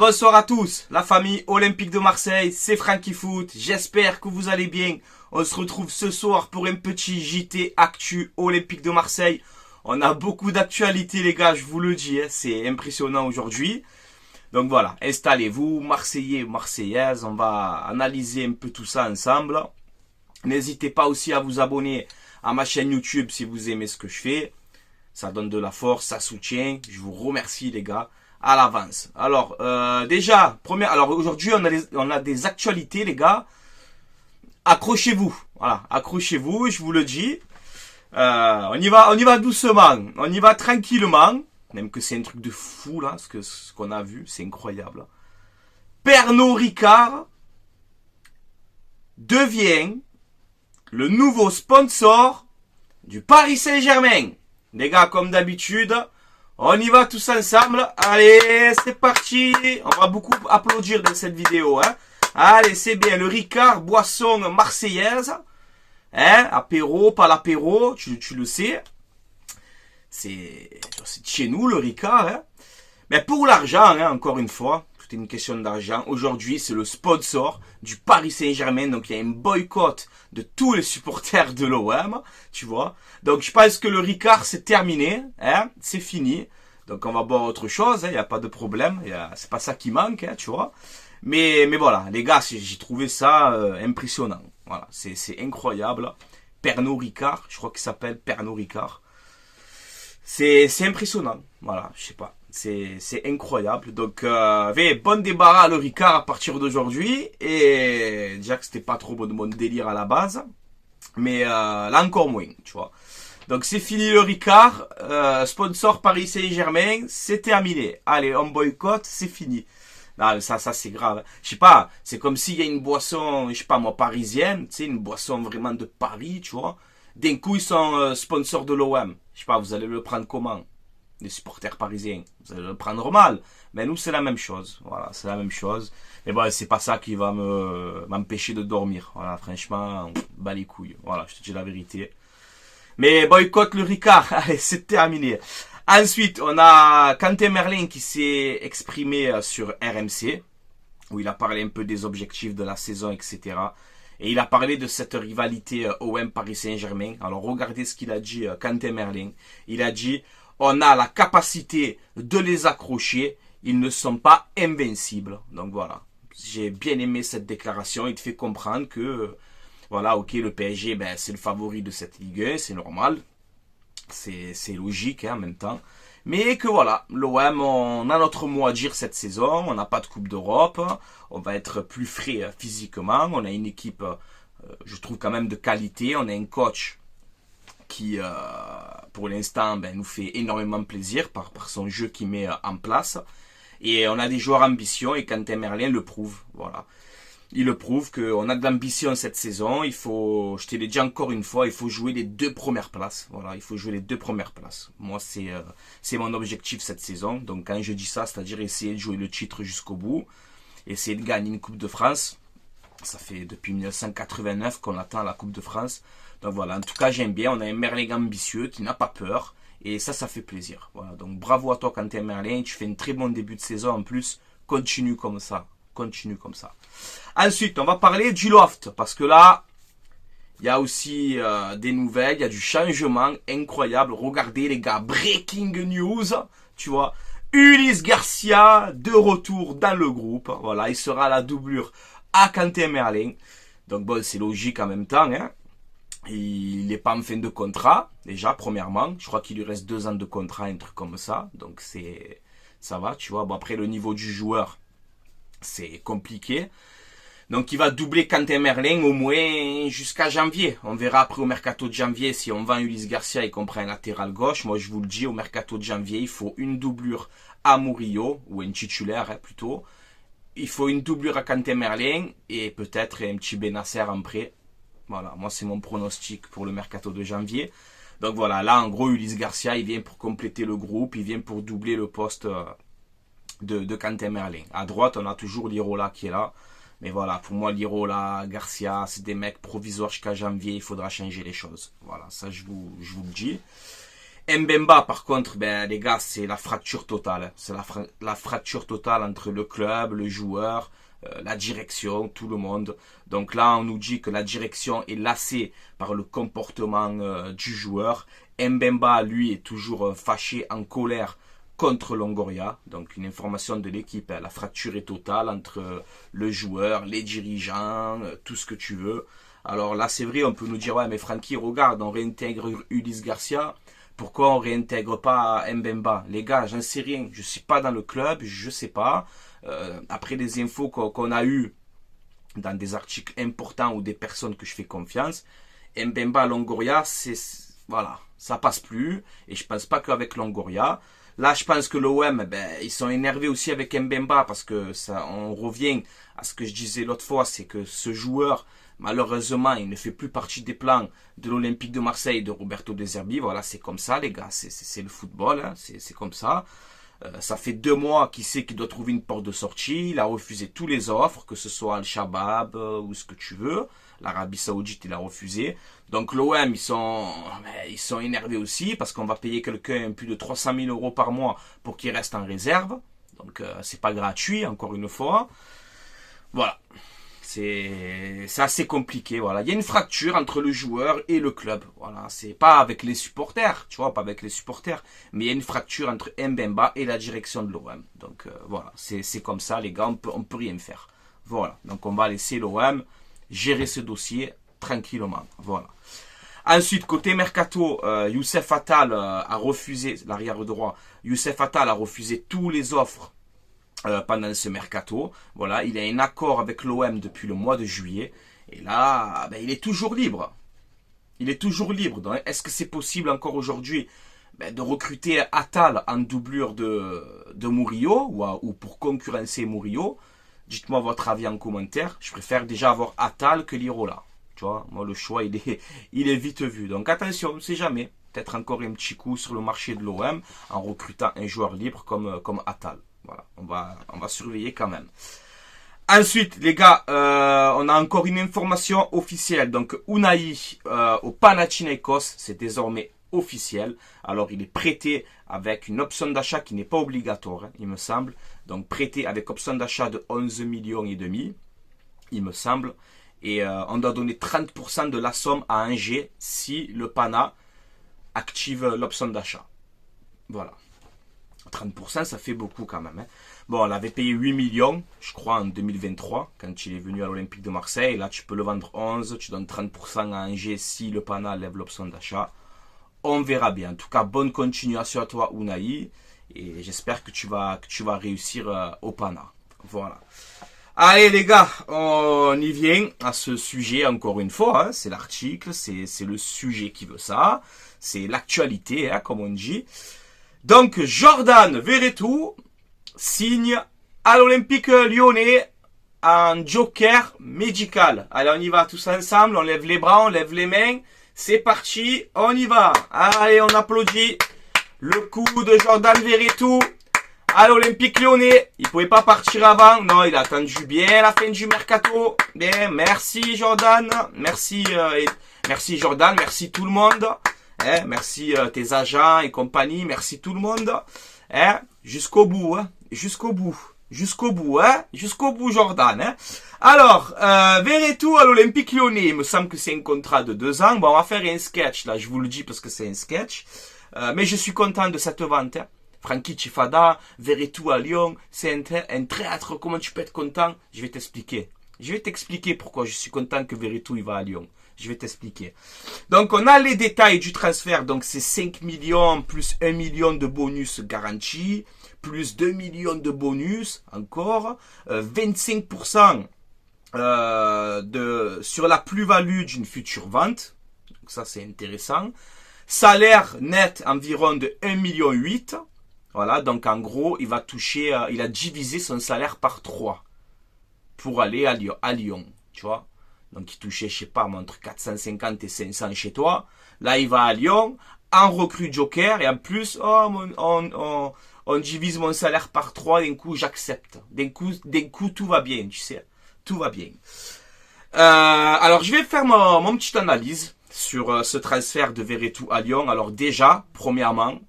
Bonsoir à tous, la famille Olympique de Marseille, c'est Franky Foot, j'espère que vous allez bien. On se retrouve ce soir pour un petit JT Actu Olympique de Marseille. On a beaucoup d'actualités les gars, je vous le dis, c'est impressionnant aujourd'hui. Donc voilà, installez-vous, Marseillais, Marseillaises, on va analyser un peu tout ça ensemble. N'hésitez pas aussi à vous abonner à ma chaîne YouTube si vous aimez ce que je fais. Ça donne de la force, ça soutient, je vous remercie les gars. À l'avance. Alors, alors aujourd'hui, on a des actualités, les gars. Accrochez-vous. Voilà, accrochez-vous, je vous le dis. On y va doucement. On y va tranquillement. Même que c'est un truc de fou, là, ce qu'on a vu. C'est incroyable. Pernod Ricard devient le nouveau sponsor du Paris Saint-Germain. Les gars, comme d'habitude, on y va tous ensemble. Allez, c'est parti. On va beaucoup applaudir dans cette vidéo. Hein. Allez, c'est bien. Le Ricard, boisson marseillaise. Hein, apéro, pas l'apéro, tu le sais. C'est chez nous, le Ricard. Hein. Mais pour l'argent, hein, encore une fois, tout est une question d'argent. Aujourd'hui, c'est le sponsor du Paris Saint-Germain. Donc, il y a un boycott de tous les supporters de l'OM, tu vois. Donc, je pense que le Ricard, c'est terminé, hein, c'est fini. Donc, on va boire autre chose, il n'y a pas de problème. C'est pas ça qui manque, hein, tu vois. Mais voilà, les gars, j'ai trouvé ça impressionnant. Voilà, c'est incroyable. Pernod Ricard, je crois qu'il s'appelle Pernod Ricard. C'est impressionnant, voilà, je sais pas. C'est incroyable. Donc, bon débarras le Ricard à partir d'aujourd'hui. Et déjà que c'était pas trop mon délire à la base. Mais là encore moins, tu vois. Donc c'est fini le Ricard. Sponsor Paris Saint-Germain, c'est terminé. Allez, on boycotte, c'est fini. Non, ça c'est grave. Je sais pas, c'est comme s'il y a une boisson, je sais pas moi, parisienne. Tu sais, une boisson vraiment de Paris, tu vois. D'un coup, ils sont sponsors de l'OM. Je sais pas, vous allez le prendre comment? Les supporters parisiens, vous allez le prendre mal, mais nous c'est la même chose, voilà, c'est la même chose. Mais bon, c'est pas ça qui va m'empêcher de dormir, voilà, franchement, bas les couilles, voilà, je te dis la vérité. Mais boycott le Ricard, allez, c'est terminé. Ensuite, on a Quentin Merlin qui s'est exprimé sur RMC, où il a parlé un peu des objectifs de la saison, etc. Et il a parlé de cette rivalité OM Paris Saint-Germain. Alors regardez ce qu'il a dit, Quentin Merlin. Il a dit: on a la capacité de les accrocher. Ils ne sont pas invincibles. Donc voilà. J'ai bien aimé cette déclaration. Il te fait comprendre que, voilà, ok, le PSG, ben, c'est le favori de cette Ligue 1. C'est normal. C'est logique, hein, en même temps. Mais que voilà, l'OM, on a notre mot à dire cette saison. On n'a pas de Coupe d'Europe. On va être plus frais physiquement. On a une équipe, je trouve quand même de qualité. On a un coach qui, pour l'instant, ben, nous fait énormément plaisir par son jeu qu'il met en place. Et on a des joueurs ambitieux et Quentin Merlin le prouve. Voilà. Il le prouve qu'on a de l'ambition cette saison. Il faut, je te l'ai dit encore une fois, il faut jouer les 2 premières places. Voilà, il faut jouer les 2 premières places. Moi, c'est mon objectif cette saison. Donc, quand je dis ça, c'est-à-dire essayer de jouer le titre jusqu'au bout. Essayer de gagner une Coupe de France. Ça fait depuis 1989 qu'on attend la Coupe de France. Donc voilà, en tout cas j'aime bien, on a un Merlin ambitieux qui n'a pas peur, et ça fait plaisir. Voilà, donc bravo à toi Quentin Merlin, tu fais un très bon début de saison en plus, continue comme ça, continue comme ça. Ensuite, on va parler du loft, parce que là, il y a aussi des nouvelles, il y a du changement incroyable. Regardez les gars, breaking news, tu vois, Ulysse Garcia de retour dans le groupe, voilà, il sera la doublure à Quentin Merlin. Donc bon, c'est logique en même temps, hein. Il n'est pas en fin de contrat, déjà, premièrement. Je crois qu'il lui reste 2 ans de contrat, un truc comme ça. Donc, ça va, tu vois. Bon, après, le niveau du joueur, c'est compliqué. Donc, il va doubler Quentin Merlin au moins jusqu'à janvier. On verra après au mercato de janvier si on vend Ulysse Garcia et qu'on prend un latéral gauche. Moi, je vous le dis, au mercato de janvier, il faut une doublure à Murillo, ou un titulaire, hein, plutôt. Il faut une doublure à Quentin Merlin et peut-être un petit Benasser en prêt. Voilà, moi c'est mon pronostic pour le mercato de janvier. Donc voilà, là en gros Ulysse Garcia, il vient pour compléter le groupe, il vient pour doubler le poste de Quentin Merlin. À droite, on a toujours Lirola qui est là. Mais voilà, pour moi Lirola, Garcia, c'est des mecs provisoires jusqu'à janvier, il faudra changer les choses. Voilà, ça je vous le dis. Mbemba, par contre, ben, les gars, c'est la fracture totale. C'est la fracture totale entre le club, le joueur, la direction, tout le monde. Donc là, on nous dit que la direction est lassée par le comportement du joueur. Mbemba, lui, est toujours fâché, en colère contre Longoria. Donc une information de l'équipe. La fracture est totale entre le joueur, les dirigeants, tout ce que tu veux. Alors là, c'est vrai, on peut nous dire, ouais, mais Francky, regarde, on réintègre Ulysse Garcia. Pourquoi on réintègre pas Mbemba? Les gars, j'en sais rien. Je suis pas dans le club, je sais pas. Après les infos qu'on a eues dans des articles importants ou des personnes que je fais confiance, Mbemba Longoria, voilà, ça passe plus. Et je pense pas qu'avec Longoria. Là, je pense que l'OM, ben, ils sont énervés aussi avec Mbemba parce que ça, on revient à ce que je disais l'autre fois, c'est que ce joueur, malheureusement, il ne fait plus partie des plans de l'Olympique de Marseille de Roberto De Zerbi. Voilà, c'est comme ça, les gars. C'est le football, hein. C'est comme ça. Ça fait 2 mois qu'il sait qu'il doit trouver une porte de sortie. Il a refusé tous les offres, que ce soit Al-Shabaab ou ce que tu veux. L'Arabie Saoudite, il a refusé. Donc l'OM, ils sont énervés aussi parce qu'on va payer quelqu'un plus de 300 000 euros par mois pour qu'il reste en réserve. Donc c'est pas gratuit, encore une fois. Voilà. C'est assez compliqué, voilà. Il y a une fracture entre le joueur et le club, voilà. C'est pas avec les supporters, tu vois, pas avec les supporters, mais il y a une fracture entre Mbemba et la direction de l'OM. Donc voilà, c'est comme ça, les gars, on peut rien faire. Voilà, donc on va laisser l'OM gérer ce dossier tranquillement, voilà. Ensuite, côté mercato, Youssef Attal a refusé, l'arrière droit, Youssef Attal a refusé tous les offres pendant ce mercato. Voilà, il a un accord avec l'OM depuis le mois de juillet. Et là, ben, il est toujours libre. Il est toujours libre. Donc, est-ce que c'est possible encore aujourd'hui de recruter Attal en doublure de Murillo ou pour concurrencer Murillo? Dites-moi votre avis en commentaire. Je préfère déjà avoir Attal que Lirola. Tu vois, moi le choix il est vite vu. Donc attention, on ne sait jamais. Peut-être encore un petit coup sur le marché de l'OM en recrutant un joueur libre comme Attal. Voilà, on va surveiller quand même. Ensuite, les gars, on a encore une information officielle. Donc, Unai au Panathinaikos, c'est désormais officiel. Alors, il est prêté avec une option d'achat qui n'est pas obligatoire, hein, il me semble. Donc, prêté avec option d'achat de 11 millions et demi, il me semble. Et on doit donner 30% de la somme à Angers si le Pana active l'option d'achat. Voilà. 30%, ça fait beaucoup quand même. Hein. Bon, on l'avait payé 8 millions, je crois, en 2023, quand il est venu à l'Olympique de Marseille. Là, tu peux le vendre 11, tu donnes 30% à Angers si le Pana lève l'option d'achat. On verra bien. En tout cas, bonne continuation à toi, Unai. Et j'espère que tu vas réussir au Pana. Voilà. Allez les gars, on y vient à ce sujet encore une fois. Hein. C'est l'article, c'est le sujet qui veut ça. C'est l'actualité, hein, comme on dit. Donc, Jordan Verretou signe à l'Olympique Lyonnais un joker médical. Allez, on y va tous ensemble. On lève les bras, on lève les mains. C'est parti, on y va. Allez, on applaudit le coup de Jordan Verretou à l'Olympique Lyonnais. Il pouvait pas partir avant. Non, il a attendu bien la fin du mercato. Bien, merci Jordan. Merci Jordan. Merci tout le monde. Merci tes agents et compagnie, merci tout le monde. Jusqu'au bout, hein, jusqu'au bout, hein, jusqu'au bout Jordan. Hein. Alors, Verretou à l'Olympique Lyonnais, il me semble que c'est un contrat de 2 ans. Bon, on va faire un sketch, là, je vous le dis parce que c'est un sketch. Mais je suis content de cette vente. Hein. Francky Chifada, Verretou à Lyon, c'est un traître, comment tu peux être content? Je vais t'expliquer. Je vais t'expliquer pourquoi je suis content que Verretou il va à Lyon. Je vais t'expliquer. Donc, on a les détails du transfert. Donc, c'est 5 millions plus 1 million de bonus garantis, plus 2 millions de bonus encore, 25% sur la plus-value d'une future vente. Donc, ça, c'est intéressant. Salaire net environ de 1,8 million. Voilà, donc en gros, il va toucher, il a divisé son salaire par 3 pour aller à Lyon, tu vois. Donc, il touchait, je sais pas, entre 450 et 500 chez toi. Là, il va à Lyon, en recrue joker, et en plus, on divise mon salaire par 3, d'un coup, j'accepte. D'un coup, tout va bien, tu sais. Tout va bien. Alors, je vais faire mon petite analyse. sur ce transfert de Veretout à Lyon. Alors déjà, premièrement,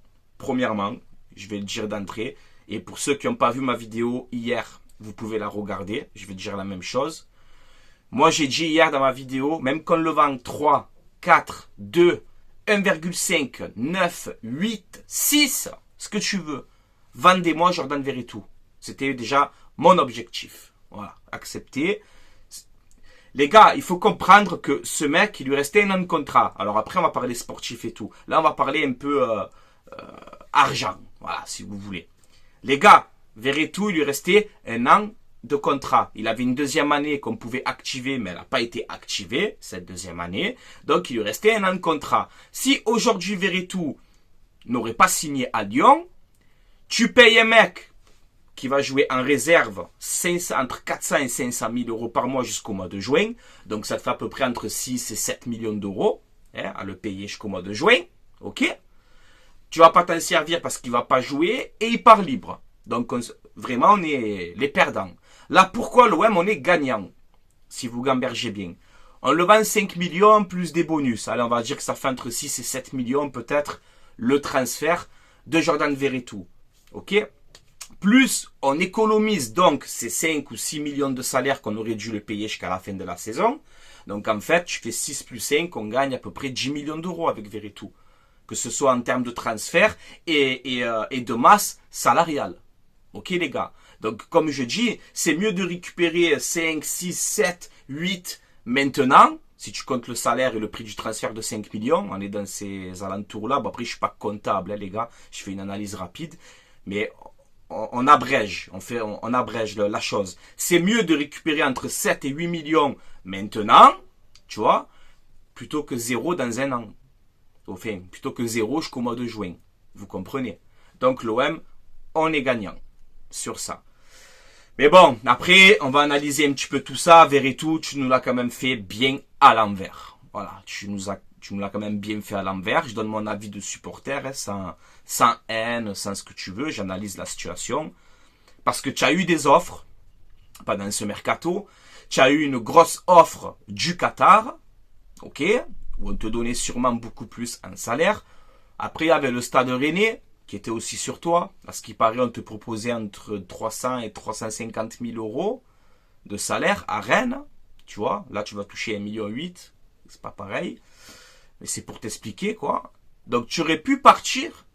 je vais le dire d'entrée, et pour ceux qui n'ont pas vu ma vidéo hier, vous pouvez la regarder, je vais dire la même chose. Moi, j'ai dit hier dans ma vidéo, même qu'on le vend 3, 4, 2, 1,5, 9, 8, 6, ce que tu veux, vendez-moi Jordan Veretout. C'était déjà mon objectif. Voilà, accepté. Les gars, il faut comprendre que ce mec, il lui restait un an de contrat. Alors après, on va parler sportif et tout. Là, on va parler un peu argent. Voilà, si vous voulez. Les gars, Veretout, il lui restait un an de contrat. Il avait une deuxième année qu'on pouvait activer, mais elle n'a pas été activée, cette deuxième année. Donc, il lui restait un an de contrat. Si aujourd'hui, Veretout n'aurait pas signé à Lyon, tu payes un mec qui va jouer en réserve entre 400 et 500 000 euros par mois jusqu'au mois de juin. Donc, ça te fait à peu près entre 6 et 7 millions d'euros à le payer jusqu'au mois de juin. OK? Tu vas pas t'en servir parce qu'il va pas jouer et il part libre. Donc, vraiment, on est les perdants. Là, pourquoi l'OM, on est gagnant? Si vous gambergez bien. On le vend 5 millions plus des bonus. Allez, on va dire que ça fait entre 6 et 7 millions peut-être le transfert de Jordan Veretout. OK? Plus, on économise donc ces 5 ou 6 millions de salaire qu'on aurait dû le payer jusqu'à la fin de la saison. Donc, en fait, tu fais 6 plus 5, on gagne à peu près 10 millions d'euros avec Veretout. Que ce soit en termes de transfert et de masse salariale. OK, les gars? Donc, comme je dis, c'est mieux de récupérer 5, 6, 7, 8 maintenant, si tu comptes le salaire et le prix du transfert de 5 millions. On est dans ces alentours-là. Bon, après, je suis pas comptable, hein, les gars. Je fais une analyse rapide. Mais on abrège, on abrège la chose. C'est mieux de récupérer entre 7 et 8 millions maintenant, tu vois, plutôt que 0 dans un an. Enfin, plutôt que 0 jusqu'au mois de juin. Vous comprenez? Donc, l'OM, on est gagnant sur ça. Mais bon, après, on va analyser un petit peu tout ça. Veretout, tu nous l'as quand même fait bien à l'envers. Voilà, tu nous l'as quand même bien fait à l'envers. Je donne mon avis de supporter, hein, sans haine, sans ce que tu veux. J'analyse la situation. Parce que tu as eu des offres, pendant ce mercato. Tu as eu une grosse offre du Qatar. OK? Où on te donnait sûrement beaucoup plus en salaire. Après, il y avait le Stade Rennais, qui était aussi sur toi. À ce qui paraît, on te proposait entre 300 et 350 000 euros de salaire à Rennes. Tu vois, là, tu vas toucher 1,8 million. C'est pas pareil. Mais c'est pour t'expliquer, quoi. Donc, tu aurais pu partir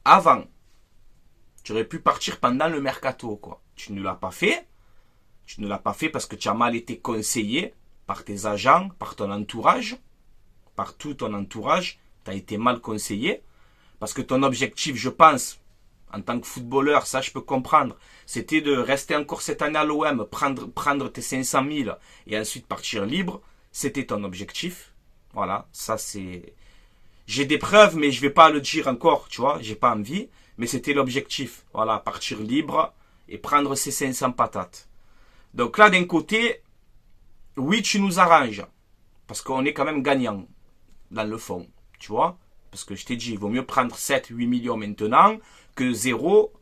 avant. Tu aurais pu partir pendant le mercato, quoi. Tu ne l'as pas fait. Tu ne l'as pas fait parce que tu as mal été conseillé par tes agents, par ton entourage. Par tout ton entourage, tu as été mal conseillé. Parce que ton objectif, je pense, en tant que footballeur, ça je peux comprendre, c'était de rester encore cette année à l'OM, prendre tes 500 000 et ensuite partir libre. C'était ton objectif. Voilà, ça c'est... J'ai des preuves, mais je vais pas le dire encore, tu vois, j'ai pas envie. Mais c'était l'objectif. Voilà, partir libre et prendre ces 500 patates. Donc là, d'un côté, oui, tu nous arranges. Parce qu'on est quand même gagnant. Dans le fond, tu vois. Parce que je t'ai dit, il vaut mieux prendre 7, 8 millions maintenant que 0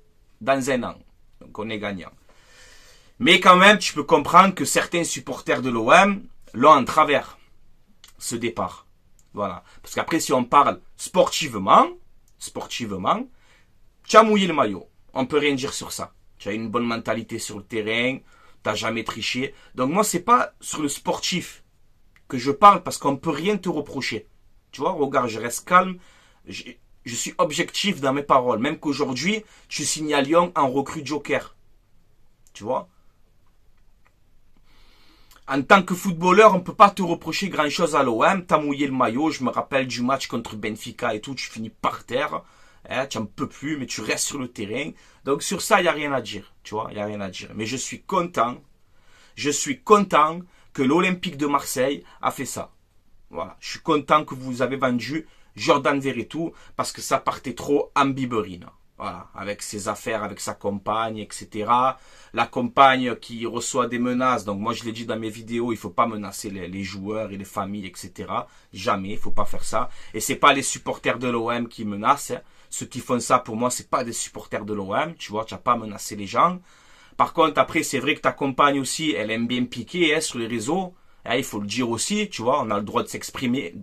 dans un an. Donc on est gagnant. Mais quand même, tu peux comprendre que certains supporters de l'OM l'ont en travers, ce départ. Voilà. Parce qu'après, si on parle sportivement, tu as mouillé le maillot. On peut rien dire sur ça. Tu as une bonne mentalité sur le terrain, tu n'as jamais triché. Donc moi, c'est pas sur le sportif que je parle parce qu'on ne peut rien te reprocher. Tu vois, regarde, je reste calme, je suis objectif dans mes paroles. Même qu'aujourd'hui, tu signes à Lyon en recrue joker. Tu vois. En tant que footballeur, on ne peut pas te reprocher grand-chose à l'OM. Tu as mouillé le maillot, je me rappelle du match contre Benfica et tout, tu finis par terre. Hein, tu n'en peux plus, mais tu restes sur le terrain. Donc sur ça, il n'y a rien à dire. Tu vois, il n'y a rien à dire. Mais je suis content que l'Olympique de Marseille a fait ça. Voilà, je suis content que vous avez vendu Jordan Veretout parce que ça partait trop en biberine. Voilà, avec ses affaires, avec sa compagne, etc. La compagne qui reçoit des menaces. Donc moi je l'ai dit dans mes vidéos, il faut pas menacer les joueurs et les familles, etc. Jamais, il faut pas faire ça. Et c'est pas les supporters de l'OM qui menacent. Hein. Ceux qui font ça pour moi, c'est pas des supporters de l'OM. Tu vois, tu n'as pas menacé les gens. Par contre, après, c'est vrai que ta compagne aussi, elle aime bien piquer sur les réseaux. Hein, il faut le dire aussi, tu vois, on a le droit de s'exprimer,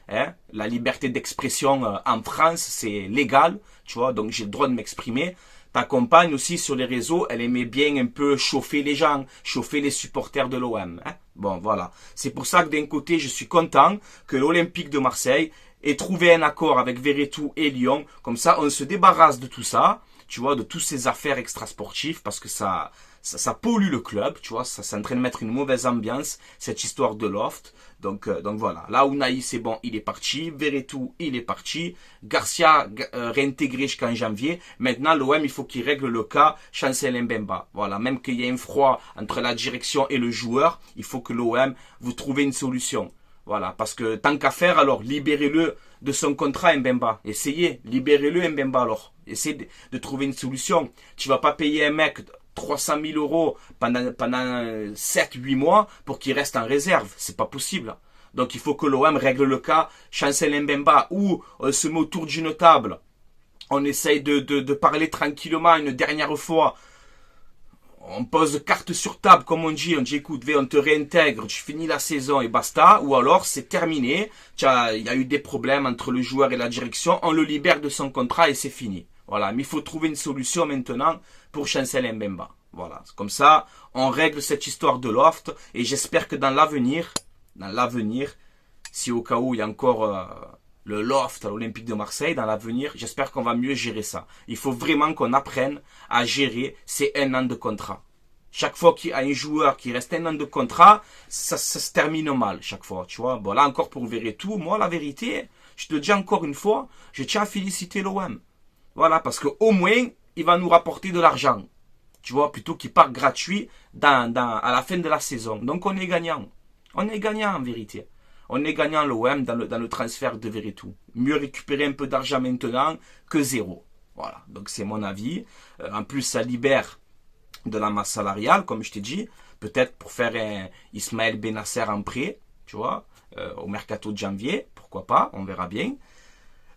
hein. La liberté d'expression en France, c'est légal, tu vois, donc j'ai le droit de m'exprimer. Ta compagne aussi sur les réseaux, elle aimait bien un peu chauffer les gens, chauffer les supporters de l'OM. Hein. Bon, voilà. C'est pour ça que d'un côté, je suis content que l'Olympique de Marseille ait trouvé un accord avec Verretou et Lyon. Comme ça, on se débarrasse de tout ça, tu vois, de toutes ces affaires extrasportives, parce que ça pollue le club, tu vois, ça c'est en train de mettre une mauvaise ambiance, cette histoire de loft. Donc voilà. Là, Unai, c'est bon, il est parti. Verretou, il est parti. Garcia, réintégré jusqu'en janvier. Maintenant, l'OM, il faut qu'il règle le cas Chancel Mbemba. Voilà. Même qu'il y ait un froid entre la direction et le joueur, il faut que l'OM, vous trouvez une solution. Voilà. Parce que tant qu'à faire, alors, libérez-le de son contrat, Mbemba. Essayez. Libérez-le, Mbemba, alors. Essayez de trouver une solution. Tu vas pas payer un mec 300 000 euros pendant 7-8 mois pour qu'il reste en réserve. C'est pas possible. Donc il faut que l'OM règle le cas Chancel Mbemba, ou on se met autour d'une table, on essaye de parler tranquillement une dernière fois, on pose carte sur table comme on dit écoute, on te réintègre, tu finis la saison et basta, ou alors c'est terminé, il y a eu des problèmes entre le joueur et la direction, on le libère de son contrat et c'est fini. Voilà, mais il faut trouver une solution maintenant pour Chancel Mbemba. Voilà, comme ça, on règle cette histoire de loft et j'espère que dans l'avenir, si au cas où il y a encore le loft à l'Olympique de Marseille, dans l'avenir, j'espère qu'on va mieux gérer ça. Il faut vraiment qu'on apprenne à gérer ces 1 an de contrat. Chaque fois qu'il y a un joueur qui reste 1 an de contrat, ça se termine mal chaque fois, tu vois. Bon, là encore pour Verretou, moi la vérité, je te dis encore une fois, je tiens à féliciter l'OM. Voilà, parce qu'au moins, il va nous rapporter de l'argent. Tu vois, plutôt qu'il part gratuit à la fin de la saison. Donc on est gagnant. On est gagnant en vérité. On est gagnant l'OM dans le transfert de Verretou. Mieux récupérer un peu d'argent maintenant que zéro. Voilà, donc c'est mon avis. En plus, ça libère de la masse salariale, comme je t'ai dit. Peut-être pour faire un Ismaël Benasser en prêt, tu vois, au mercato de janvier. Pourquoi pas, on verra bien.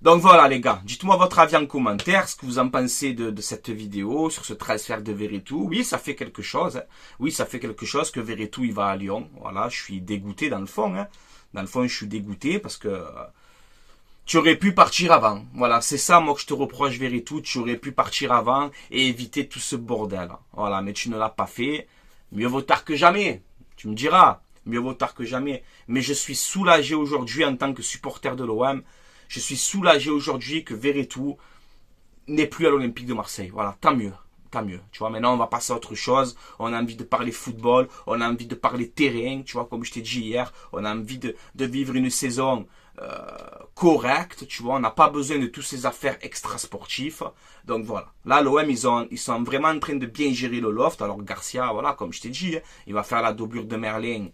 Donc voilà les gars, dites-moi votre avis en commentaire, ce que vous en pensez de cette vidéo sur ce transfert de Verretou. Oui, ça fait quelque chose. Hein. Oui, ça fait quelque chose que Verretou il va à Lyon. Voilà, je suis dégoûté dans le fond. Hein. Dans le fond, je suis dégoûté parce que tu aurais pu partir avant. Voilà, c'est ça moi que je te reproche Verretou. Tu aurais pu partir avant et éviter tout ce bordel. Voilà, mais tu ne l'as pas fait. Mieux vaut tard que jamais. Tu me diras, mieux vaut tard que jamais. Mais je suis soulagé aujourd'hui en tant que supporter de l'OM. Je suis soulagé aujourd'hui que Verretou n'est plus à l'Olympique de Marseille. Voilà, tant mieux. Tant mieux. Tu vois, maintenant on va passer à autre chose. On a envie de parler football. On a envie de parler terrain. Tu vois, comme je t'ai dit hier. On a envie de vivre une saison correcte. Tu vois, on n'a pas besoin de toutes ces affaires extrasportives. Donc voilà. Là, l'OM, ils sont vraiment en train de bien gérer le loft. Alors Garcia, voilà, comme je t'ai dit, il va faire la doublure de Merlin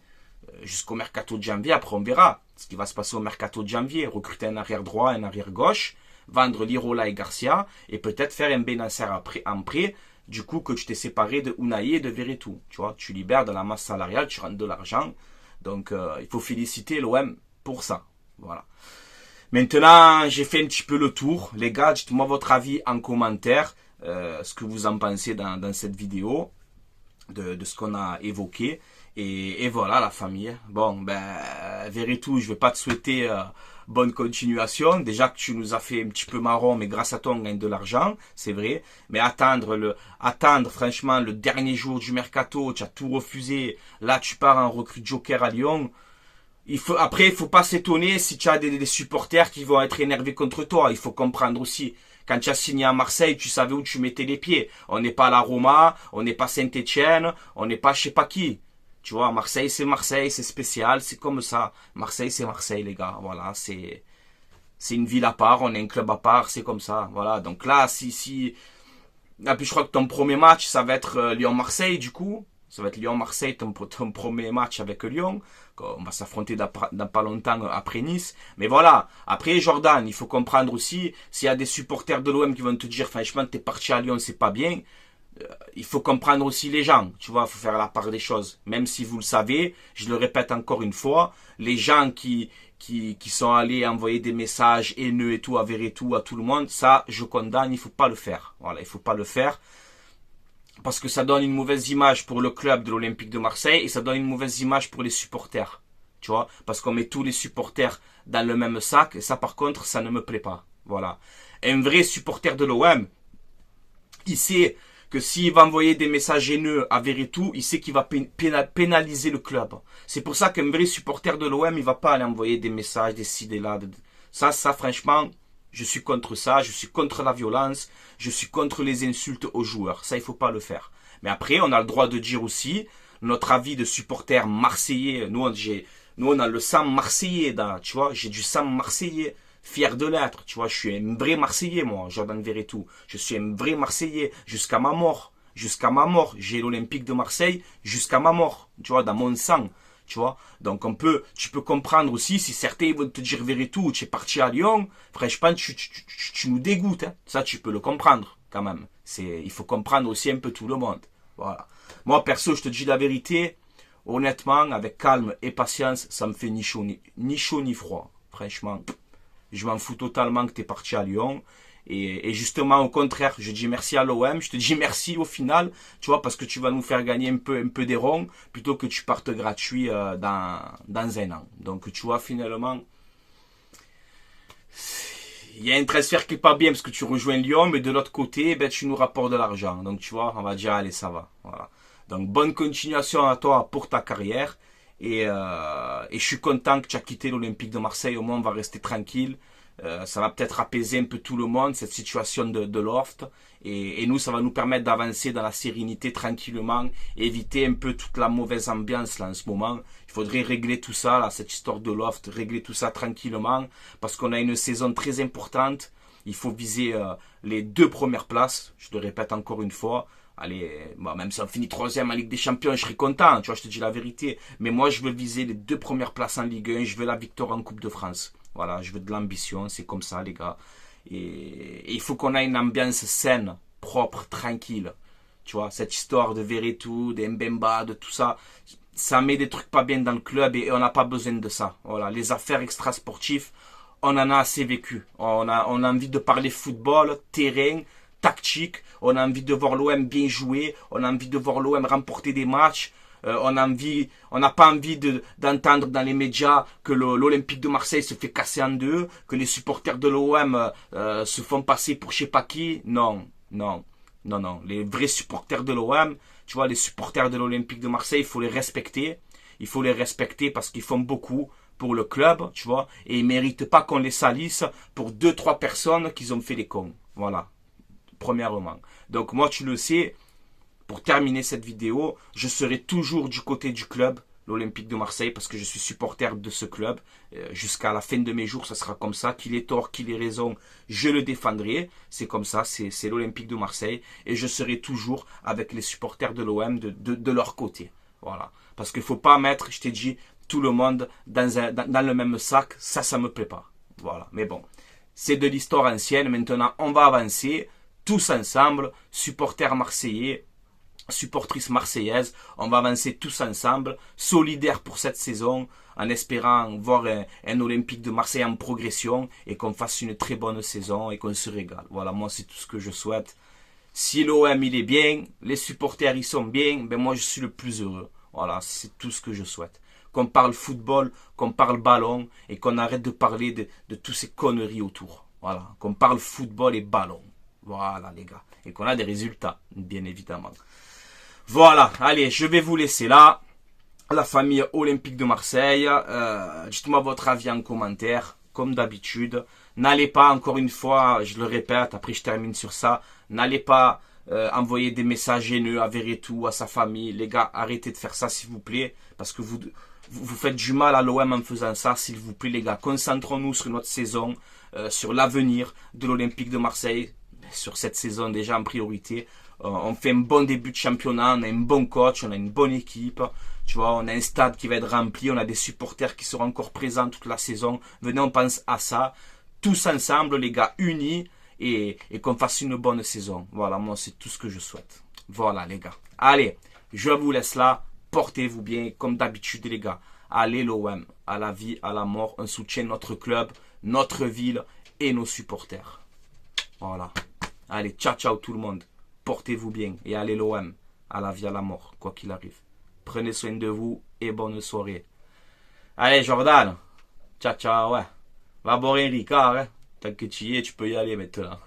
jusqu'au mercato de janvier. Après, on verra ce qui va se passer au mercato de janvier. Recruter un arrière droit, un arrière gauche, vendre Lirola et Garcia, et peut-être faire un Benasser en prêt, du coup que tu t'es séparé de Unai et de Verretou. Tu vois, tu libères de la masse salariale, tu rentres de l'argent. Donc, il faut féliciter l'OM pour ça. Voilà. Maintenant, j'ai fait un petit peu le tour. Les gars, dites-moi votre avis en commentaire, ce que vous en pensez dans cette vidéo, de ce qu'on a évoqué. Et voilà la famille. Bon, ben, Verretou, je vais pas te souhaiter bonne continuation. Déjà que tu nous as fait un petit peu marron, mais grâce à toi on gagne de l'argent, c'est vrai. Mais attendre franchement le dernier jour du mercato, tu as tout refusé. Là, tu pars en recrue joker à Lyon. Après, il faut pas s'étonner si tu as des supporters qui vont être énervés contre toi. Il faut comprendre aussi. Quand tu as signé à Marseille, tu savais où tu mettais les pieds. On n'est pas la Roma, on n'est pas Saint-Etienne, on n'est pas je sais pas qui. Tu vois, Marseille, c'est spécial, c'est comme ça. Marseille, c'est Marseille, les gars. Voilà, c'est une ville à part, on est un club à part, c'est comme ça. Voilà, donc là, et puis je crois que ton premier match, ça va être Lyon-Marseille, du coup. Ça va être Lyon-Marseille, ton premier match avec Lyon. On va s'affronter dans pas longtemps après Nice. Mais voilà, après Jordan, il faut comprendre aussi, s'il y a des supporters de l'OM qui vont te dire, franchement, t'es parti à Lyon, c'est pas bien. Il faut comprendre aussi les gens, tu vois, il faut faire la part des choses. Même si vous le savez, je le répète encore une fois, les gens qui sont allés envoyer des messages haineux et tout, à Verretou, à tout le monde, ça, je condamne, il faut pas le faire. Voilà, il faut pas le faire. parce que ça donne une mauvaise image pour le club de l'Olympique de Marseille et ça donne une mauvaise image pour les supporters. Tu vois, parce qu'on met tous les supporters dans le même sac et ça par contre, ça ne me plaît pas. Voilà. Un vrai supporter de l'OM, il sait que s'il va envoyer des messages haineux à Veretout, il sait qu'il va pénaliser le club. C'est pour ça qu'un vrai supporter de l'OM, il va pas aller envoyer des messages, des ci, des là. Ça, franchement, je suis contre ça. Je suis contre la violence. Je suis contre les insultes aux joueurs. Ça, il faut pas le faire. Mais après, on a le droit de dire aussi notre avis de supporter marseillais. Nous, on a le sang marseillais, tu vois. J'ai du sang marseillais. Fier de l'être, tu vois, je suis un vrai Marseillais, moi, Jordan Veretout. Je suis un vrai Marseillais jusqu'à ma mort. Jusqu'à ma mort. J'ai l'Olympique de Marseille jusqu'à ma mort, tu vois, dans mon sang, tu vois. Donc, tu peux comprendre aussi, si certains vont te dire Veretout, tu es parti à Lyon, franchement, tu nous dégoûtes, hein. Ça, tu peux le comprendre, quand même. Il faut comprendre aussi un peu tout le monde. Voilà. Moi, perso, je te dis la vérité, honnêtement, avec calme et patience, ça me fait ni chaud ni froid. Franchement, je m'en fous totalement que tu es parti à Lyon. Et justement, au contraire, je dis merci à l'OM. Je te dis merci au final, tu vois, parce que tu vas nous faire gagner un peu des ronds, plutôt que tu partes gratuit dans un an. Donc, tu vois, finalement, il y a un transfert qui est pas bien parce que tu rejoins Lyon, mais de l'autre côté, ben, tu nous rapportes de l'argent. Donc, tu vois, on va dire, allez, ça va. Voilà. Donc, bonne continuation à toi pour ta carrière. Et je suis content que tu as quitté l'Olympique de Marseille. Au moins, on va rester tranquille. Ça va peut-être apaiser un peu tout le monde, cette situation de loft. Et nous, ça va nous permettre d'avancer dans la sérénité tranquillement. Éviter un peu toute la mauvaise ambiance là en ce moment. Il faudrait régler tout ça, là, cette histoire de loft. Régler tout ça tranquillement. Parce qu'on a une saison très importante. Il faut viser les 2 premières places. Je le répète encore une fois. Allez, bon, même si on finit 3e en Ligue des Champions, je serai content, tu vois, je te dis la vérité. Mais moi, je veux viser les 2 premières places en Ligue 1, je veux la victoire en Coupe de France. Voilà, je veux de l'ambition, c'est comme ça, les gars. Et il faut qu'on ait une ambiance saine, propre, tranquille. Tu vois, cette histoire de Veretout, de Mbemba, de tout ça, ça met des trucs pas bien dans le club et on n'a pas besoin de ça. Voilà, les affaires extrasportives, on en a assez vécu. On a envie de parler football, terrain, tactique, on a envie de voir l'OM bien jouer, on a envie de voir l'OM remporter des matchs, on n'a pas envie d'entendre dans les médias que l'Olympique de Marseille se fait casser en deux, que les supporters de l'OM se font passer pour je sais pas qui. Non, non, non, non. Les vrais supporters de l'OM, tu vois, les supporters de l'Olympique de Marseille, il faut les respecter. Il faut les respecter parce qu'ils font beaucoup pour le club, tu vois, et ils méritent pas qu'on les salisse pour 2-3 personnes qui ont fait des cons. Voilà. Premièrement. Donc moi, tu le sais, pour terminer cette vidéo, je serai toujours du côté du club, l'Olympique de Marseille, parce que je suis supporter de ce club. Jusqu'à la fin de mes jours, ça sera comme ça. Qu'il ait tort, qu'il ait raison, je le défendrai. C'est comme ça, c'est l'Olympique de Marseille. Et je serai toujours avec les supporters de l'OM de leur côté. Voilà. Parce qu'il ne faut pas mettre, je t'ai dit, tout le monde dans le même sac. Ça me plaît pas. Voilà. Mais bon, c'est de l'histoire ancienne. Maintenant, on va avancer. Tous ensemble, supporters marseillais, supportrices marseillaises, on va avancer tous ensemble, solidaires pour cette saison, en espérant voir un Olympique de Marseille en progression et qu'on fasse une très bonne saison et qu'on se régale. Voilà, moi c'est tout ce que je souhaite. Si l'OM il est bien, les supporters ils sont bien, ben moi je suis le plus heureux. Voilà, c'est tout ce que je souhaite. Qu'on parle football, qu'on parle ballon et qu'on arrête de parler de toutes ces conneries autour. Voilà, qu'on parle football et ballon. Voilà les gars. Et qu'on a des résultats, bien évidemment. Voilà, allez, je vais vous laisser là. La famille Olympique de Marseille. Dites-moi votre avis en commentaire, comme d'habitude. N'allez pas, encore une fois, je le répète, après je termine sur ça. N'allez pas envoyer des messages haineux à Veretout, à sa famille. Les gars, arrêtez de faire ça s'il vous plaît. Parce que vous faites du mal à l'OM en faisant ça, s'il vous plaît les gars. Concentrons-nous sur notre saison, sur l'avenir de l'Olympique de Marseille. Sur cette saison déjà en priorité. On fait un bon début de championnat, on a un bon coach, on a une bonne équipe. Tu vois, on a un stade qui va être rempli, on a des supporters qui seront encore présents toute la saison. Venez, on pense à ça. Tous ensemble, les gars, unis et qu'on fasse une bonne saison. Voilà, moi, c'est tout ce que je souhaite. Voilà, les gars. Allez, je vous laisse là. Portez-vous bien, comme d'habitude, les gars. Allez, l'OM, à la vie, à la mort. On soutient notre club, notre ville et nos supporters. Voilà. Allez, ciao, ciao tout le monde. portez-vous bien et allez l'OM, à la vie à la mort, quoi qu'il arrive. Prenez soin de vous et bonne soirée. Allez Jordan, ciao ciao, ouais. Va boire un Ricard, hein. Tant que tu y es, tu peux y aller maintenant.